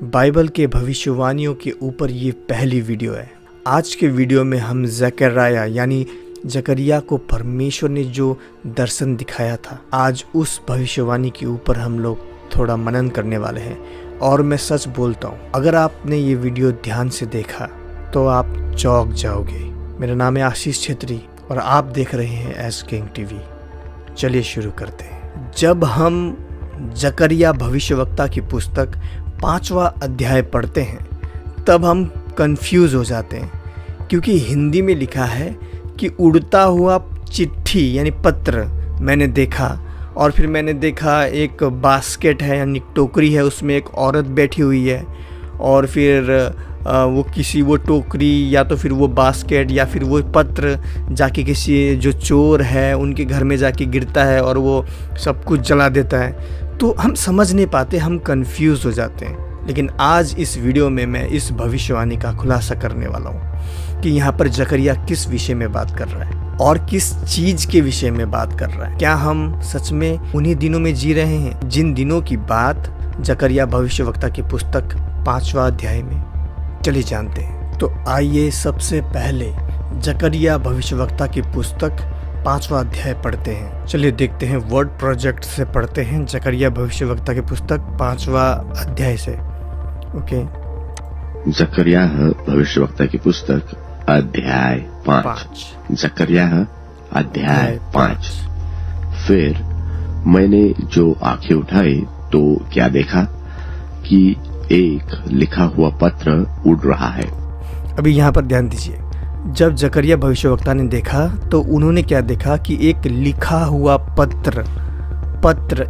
Bible के भविष्यवाणियों के ऊपर ये पहली वीडियो है। आज के वीडियो में हम ज़करिया यानी जकरिया को परमेश्वर ने जो दर्शन दिखाया था, आज उस भविष्यवाणी के ऊपर हम लोग थोड़ा मनन करने वाले हैं। और मैं सच बोलता हूँ, अगर आपने ये वीडियो ध्यान से देखा तो आप चौंक जाओगे। मेरा नाम है आशीष छेत्री और आप देख रहे हैं एस किंग टीवी। चलिए शुरू करते हैं। जब हम जकरिया भविष्यवक्ता की पुस्तक 5वां अध्याय पढ़ते हैं तब हम कंफ्यूज हो जाते हैं, क्योंकि हिंदी में लिखा है कि उड़ता हुआ चिट्ठी यानी पत्र मैंने देखा। और फिर मैंने देखा एक बास्केट है यानी टोकरी है, उसमें एक औरत बैठी हुई है। और फिर वो टोकरी या तो फिर वो बास्केट या फिर वो पत्र जाके किसी जो चोर है उनके घर में जाके गिरता है और वो सब कुछ जला देता है। तो हम समझ नहीं पाते, हम कंफ्यूज हो जाते हैं। लेकिन आज इस वीडियो में मैं इस भविष्यवाणी का खुलासा करने वाला हूँ कि यहाँ पर जकरिया किस विषय में बात कर रहा है और किस चीज के विषय में बात कर रहा है। क्या हम सच में उन्हीं दिनों में जी रहे हैं जिन दिनों की बात जकरिया भविष्यवक्ता की पुस्तक 5वां अध्याय में? चलिए जानते हैं। तो आइए सबसे पहले जकरिया भविष्यवक्ता की पुस्तक 5वां अध्याय पढ़ते हैं। चलिए देखते हैं, वर्ड प्रोजेक्ट से पढ़ते हैं जकरिया भविष्यवक्ता की पुस्तक 5वां अध्याय से। ओके, जकरिया भविष्यवक्ता की पुस्तक अध्याय 5। जकरिया अध्याय 5। फिर मैंने जो आंखें उठाई तो क्या देखा कि एक लिखा हुआ पत्र उड़ रहा है। अभी यहाँ पर ध्यान दीजिए। जब जकरिया भविष्यवक्ता ने देखा तो उन्होंने क्या देखा कि एक लिखा हुआ पत्र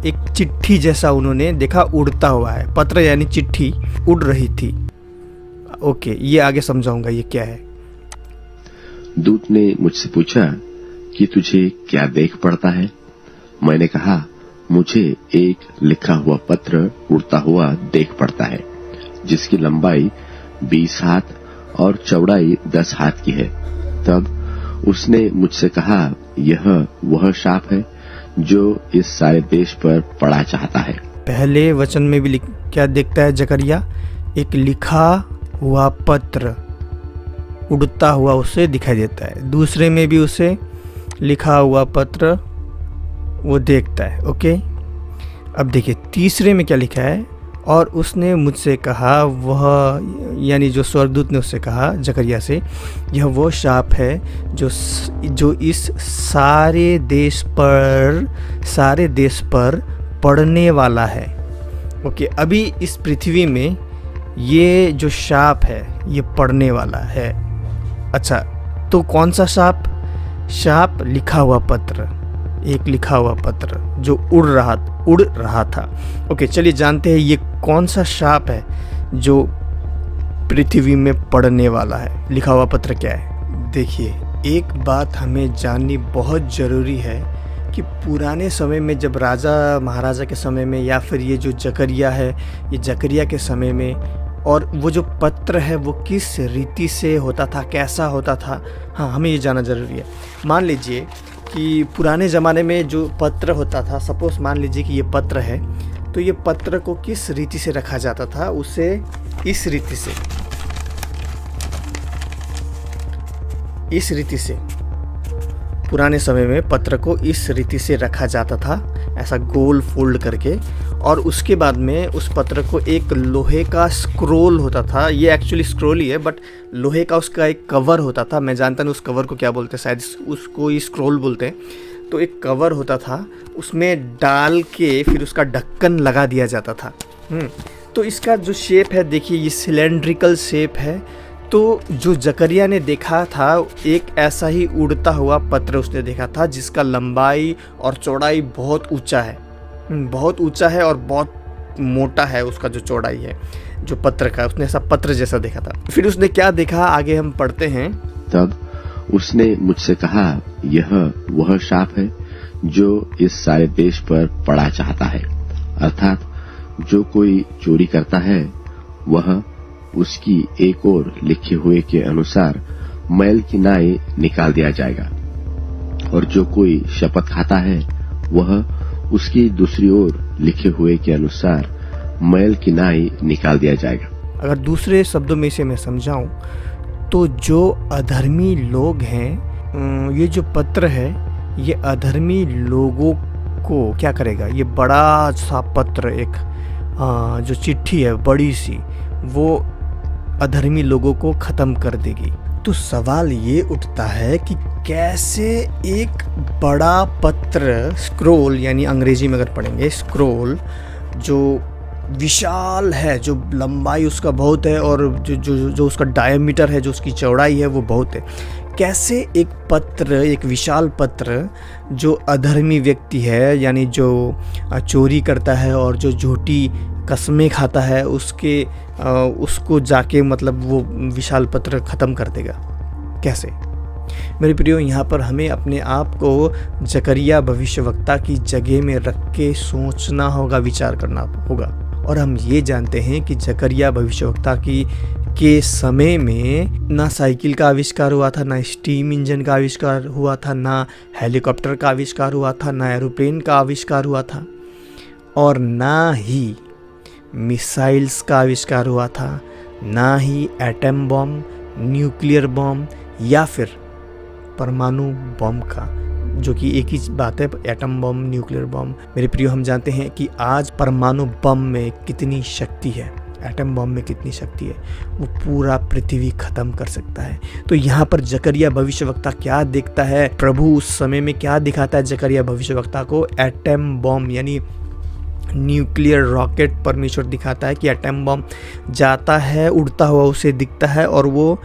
एक चिट्ठी जैसा उन्होंने देखा उड़ता हुआ है। पत्र यानी चिट्ठी उड़ रही थी। ओके, ये आगे समझाऊंगा ये क्या है। दूत ने मुझसे पूछा कि तुझे क्या देख पड़ता है? मैंने कहा, मुझे एक लिखा हुआ पत्र उड़ता हुआ देख पड़ता है, जिसकी लंबाई 20 हाथ और चौड़ाई 10 हाथ की है। तब उसने मुझसे कहा, यह वह शाप है जो इस सारे देश पर पड़ा चाहता है। पहले वचन में भी क्या देखता है जकरिया? एक लिखा हुआ पत्र उड़ता हुआ उसे दिखाई देता है। दूसरे में भी उसे लिखा हुआ पत्र वो देखता है। ओके, अब देखिए तीसरे में क्या लिखा है। और उसने मुझसे कहा, वह यानी जो स्वर्गदूत ने उससे कहा जकरिया से, यह वो शाप है जो इस सारे देश पर पड़ने वाला है। ओके, अभी इस पृथ्वी में ये जो शाप है ये पड़ने वाला है। अच्छा, तो कौन सा शाप? शाप लिखा हुआ पत्र, एक लिखा हुआ पत्र जो उड़ रहा था। ओके, चलिए जानते हैं ये कौन सा शाप है जो पृथ्वी में पड़ने वाला है। लिखा हुआ पत्र क्या है? देखिए, एक बात हमें जाननी बहुत ज़रूरी है कि पुराने समय में जब राजा महाराजा के समय में या फिर ये जो जकरिया है ये जकरिया के समय में, और वो जो पत्र है वो किस रीति से होता था, कैसा होता था, हाँ हमें ये जानना ज़रूरी है। मान लीजिए कि पुराने ज़माने में जो पत्र होता था, सपोज मान लीजिए कि ये पत्र है, तो ये पत्र को किस रीति से रखा जाता था? उसे इस रीति से पुराने समय में पत्र को इस रीति से रखा जाता था, ऐसा गोल फोल्ड करके। और उसके बाद में उस पत्र को एक लोहे का स्क्रोल होता था। ये एक्चुअली स्क्रोल ही है, बट लोहे का उसका एक कवर होता था। मैं जानता नहीं उस कवर को क्या बोलते हैं, शायद उसको ही स्क्रोल बोलते हैं। तो एक कवर होता था, उसमें डाल के फिर उसका ढक्कन लगा दिया जाता था। तो इसका जो शेप है देखिए, ये सिलेंड्रिकल शेप है। तो जो जकरिया ने देखा था एक ऐसा ही उड़ता हुआ पत्र उसने देखा था, जिसका लंबाई और चौड़ाई बहुत ऊंचा है और बहुत मोटा है। उसका जो चौड़ाई है जो पत्र का, उसने ऐसा पत्र जैसा देखा था। फिर उसने क्या देखा, आगे हम पढ़ते हैं। तब उसने मुझसे कहा, यह वह शाप है जो इस सारे देश पर पड़ा चाहता है, अर्थात जो कोई चोरी करता है वह उसकी एक ओर लिखे हुए के अनुसार मैल की नाई निकाल दिया जाएगा, और जो कोई शपथ खाता है वह उसकी दूसरी ओर लिखे हुए के अनुसार मैल की नाई निकाल दिया जाएगा। अगर दूसरे शब्दों में इसे मैं समझाऊं तो जो अधर्मी लोग हैं, ये जो पत्र है ये अधर्मी लोगों को क्या करेगा, ये बड़ा सा पत्र, एक जो चिट्ठी है बड़ी सी, वो अधर्मी लोगों को ख़त्म कर देगी। तो सवाल ये उठता है कि कैसे एक बड़ा पत्र, स्क्रोल यानी अंग्रेजी में अगर पढ़ेंगे स्क्रोल, जो विशाल है, जो लंबाई उसका बहुत है और जो उसका डायमीटर है, जो उसकी चौड़ाई है वो बहुत है, कैसे एक पत्र, एक विशाल पत्र जो अधर्मी व्यक्ति है यानी जो चोरी करता है और जो झूठी कस्में खाता है उसको जाके मतलब वो विशाल पत्र ख़त्म कर देगा, कैसे? मेरे प्रियो, यहाँ पर हमें अपने आप को जकरिया भविष्यवक्ता की जगह में रख के सोचना होगा, विचार करना होगा। और हम ये जानते हैं कि जकरिया भविष्यवक्ता के समय में ना साइकिल का आविष्कार हुआ था, ना स्टीम इंजन का आविष्कार हुआ था, ना हेलीकॉप्टर का आविष्कार हुआ था, ना एरोप्लेन का आविष्कार हुआ था, और ना ही मिसाइल्स का आविष्कार हुआ था, ना ही एटम बम, न्यूक्लियर बम या फिर परमाणु बम का, जो कि एक ही बात है, एटम बम, न्यूक्लियर बम। मेरे प्रियो, हम जानते हैं कि आज परमाणु बम में कितनी शक्ति है, एटम बम में कितनी शक्ति है, वो पूरा पृथ्वी खत्म कर सकता है। तो यहाँ पर जकरिया भविष्यवक्ता क्या देखता है, प्रभु उस समय में क्या दिखाता है जकरिया भविष्यवक्ता को? एटम बम यानी न्यूक्लियर रॉकेट परमेश्वर दिखाता है कि एटम बम जाता है, उड़ता हुआ उसे दिखता है और वो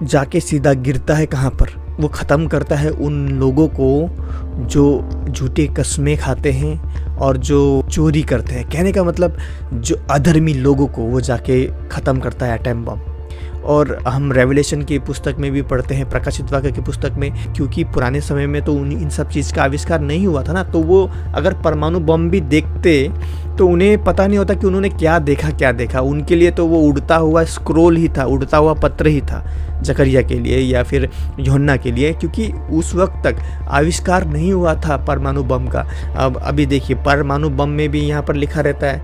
जाके सीधा गिरता है कहाँ पर? वो ख़त्म करता है उन लोगों को जो झूठे कस्में खाते हैं और जो चोरी करते हैं। कहने का मतलब जो अधर्मी लोगों को वो जाके ख़त्म करता है एटम बम। और हम रेवलेशन की पुस्तक में भी पढ़ते हैं, प्रकाशित वाक्य की पुस्तक में, क्योंकि पुराने समय में तो इन सब चीज़ का आविष्कार नहीं हुआ था ना, तो वो अगर परमाणु बम भी देखते तो उन्हें पता नहीं होता कि उन्होंने क्या देखा। उनके लिए तो वो उड़ता हुआ स्क्रोल ही था, उड़ता हुआ पत्र ही था जकरिया के लिए या फिर यूहन्ना के लिए, क्योंकि उस वक्त तक आविष्कार नहीं हुआ था परमाणु बम का। अब अभी देखिए, परमाणु बम में भी यहाँ पर लिखा रहता है,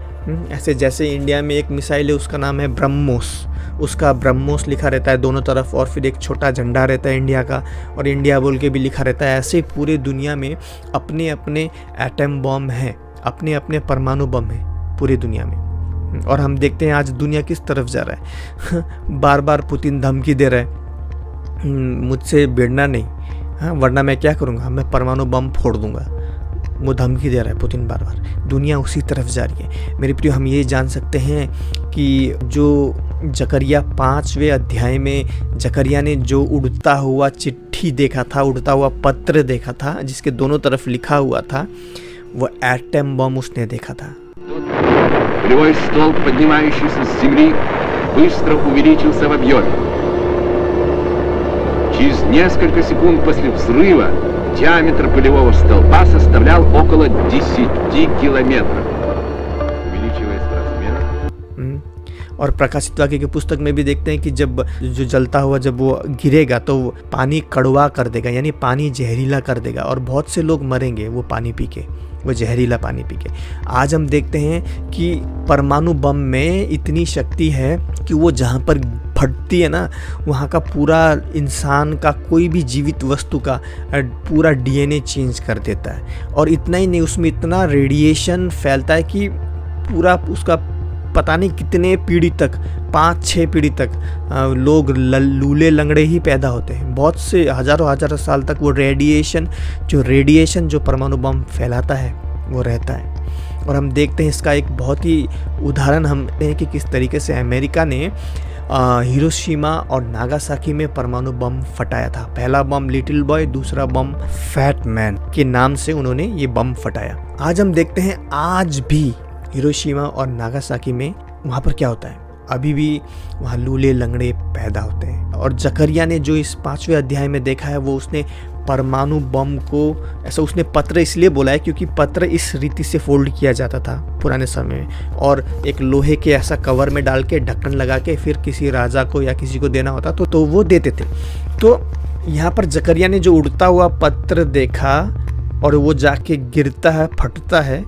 ऐसे जैसे इंडिया में एक मिसाइल है उसका नाम है ब्रह्मोस, उसका ब्रह्मोस लिखा रहता है दोनों तरफ, और फिर एक छोटा झंडा रहता है इंडिया का और इंडिया बोल के भी लिखा रहता है। ऐसे पूरे दुनिया में अपने अपने एटम बम हैं, अपने अपने परमाणु बम हैं पूरी दुनिया में। और हम देखते हैं आज दुनिया किस तरफ जा रहा है। बार बार पुतिन धमकी दे रहा है, मुझसे भिड़ना नहीं, हाँ, वरना मैं क्या करूँगा, मैं परमाणु बम फोड़ दूंगा। वो धमकी दे रहा है पुतिन बार बार। दुनिया उसी तरफ जा रही है। मेरे प्रियो, हम ये जान सकते हैं कि जो जकरिया 5वें अध्याय में जकरिया ने जो उड़ता हुआ चिट्ठी देखा था, उड़ता हुआ पत्र देखा था जिसके दोनों तरफ लिखा हुआ था, वो एटम बम उसने देखा था। Полевой столб, поднимающийся с земли, быстро увеличился в объеме. Через несколько секунд после взрыва диаметр полевого столба составлял около 10 километров. Увеличиваясь в размерах. और प्रकाशित वाक्य की पुस्तक में भी देखते हैं कि जब जो जलता हुआ जब वो गिरेगा तो वो पानी कड़वा कर देगा, यानी पानी जहरीला कर देगा, और बहुत से लोग मरेंगे वो पानी पी के, वो जहरीला पानी पी के। आज हम देखते हैं कि परमाणु बम में इतनी शक्ति है कि वो जहाँ पर फटती है ना, वहाँ का पूरा इंसान का, कोई भी जीवित वस्तु का पूरा डीएनए चेंज कर देता है। और इतना ही नहीं, उसमें इतना रेडिएशन फैलता है कि पूरा उसका पता नहीं कितने पीढ़ी तक, 5-6 पीढ़ी तक लोग लूले लंगड़े ही पैदा होते हैं। बहुत से हजारों साल तक वो रेडिएशन जो परमाणु बम फैलाता है वो रहता है। और हम देखते हैं इसका एक बहुत ही उदाहरण हम हैं कि किस तरीके से अमेरिका ने हिरोशिमा और नागासाकी में परमाणु बम फटाया था। पहला बम लिटिल बॉय, दूसरा बम फैट मैन के नाम से उन्होंने ये बम फटाया। आज हम देखते हैं आज भी हिरोशिमा और नागासाकी में वहाँ पर क्या होता है, अभी भी वहाँ लूले लंगड़े पैदा होते हैं। और जकरिया ने जो इस 5वें अध्याय में देखा है, वो उसने परमाणु बम को, ऐसा उसने पत्र इसलिए बोला है क्योंकि पत्र इस रीति से फोल्ड किया जाता था पुराने समय में, और एक लोहे के ऐसा कवर में डाल के ढक्कन लगा के फिर किसी राजा को या किसी को देना होता तो वो देते थे। तो यहाँ पर जकरिया ने जो उड़ता हुआ पत्र देखा और वो जाके गिरता है, फटता है,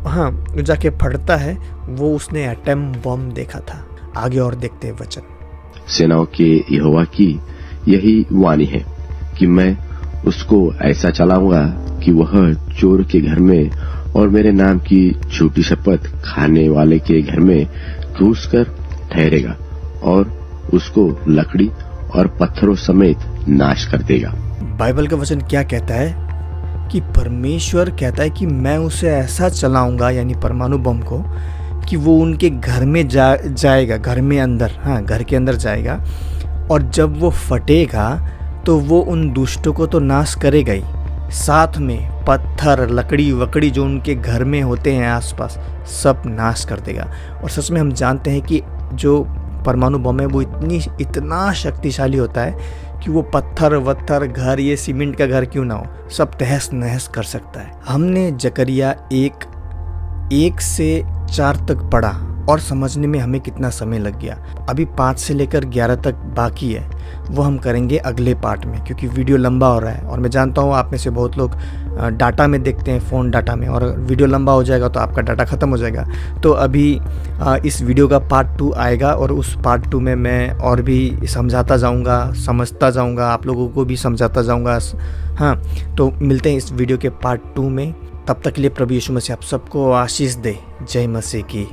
हाँ जाके फटता है, वो उसने एटम बम देखा था। आगे और देखते हैं वचन। सेनाओं के यहोवा की यही वाणी है कि मैं उसको ऐसा चलाऊंगा कि वह चोर के घर में और मेरे नाम की झूठी शपथ खाने वाले के घर में घुसकर ठहरेगा और उसको लकड़ी और पत्थरों समेत नाश कर देगा। बाइबल का वचन क्या कहता है कि परमेश्वर कहता है कि मैं उसे ऐसा चलाऊंगा, यानी परमाणु बम को, कि वो उनके घर में जाएगा, घर में अंदर, हाँ घर के अंदर जाएगा, और जब वो फटेगा तो वो उन दुष्टों को तो नाश करेगा ही, साथ में पत्थर लकड़ी वकड़ी जो उनके घर में होते हैं आसपास सब नाश कर देगा। और सच में हम जानते हैं कि जो परमाणु बम है वो इतना शक्तिशाली होता है कि वो पत्थर वत्थर घर, ये सीमेंट का घर क्यों ना हो, सब तहस नहस कर सकता है। हमने जकरिया 1 से 4 तक पढ़ा और समझने में हमें कितना समय लग गया। अभी 5 से लेकर 11 तक बाकी है, वो हम करेंगे अगले पार्ट में, क्योंकि वीडियो लंबा हो रहा है और मैं जानता हूँ आप में से बहुत लोग डाटा में देखते हैं, फ़ोन डाटा में, और वीडियो लंबा हो जाएगा तो आपका डाटा ख़त्म हो जाएगा। तो अभी इस वीडियो का पार्ट 2 आएगा और उस पार्ट 2 में मैं और भी समझाता जाऊँगा, समझता जाऊँगा, आप लोगों को भी समझाता जाऊँगा। हाँ, तो मिलते हैं इस वीडियो के पार्ट 2 में। तब तक के लिए प्रभु यीशु मसीह आप सबको आशीष दे। जय मसीह की।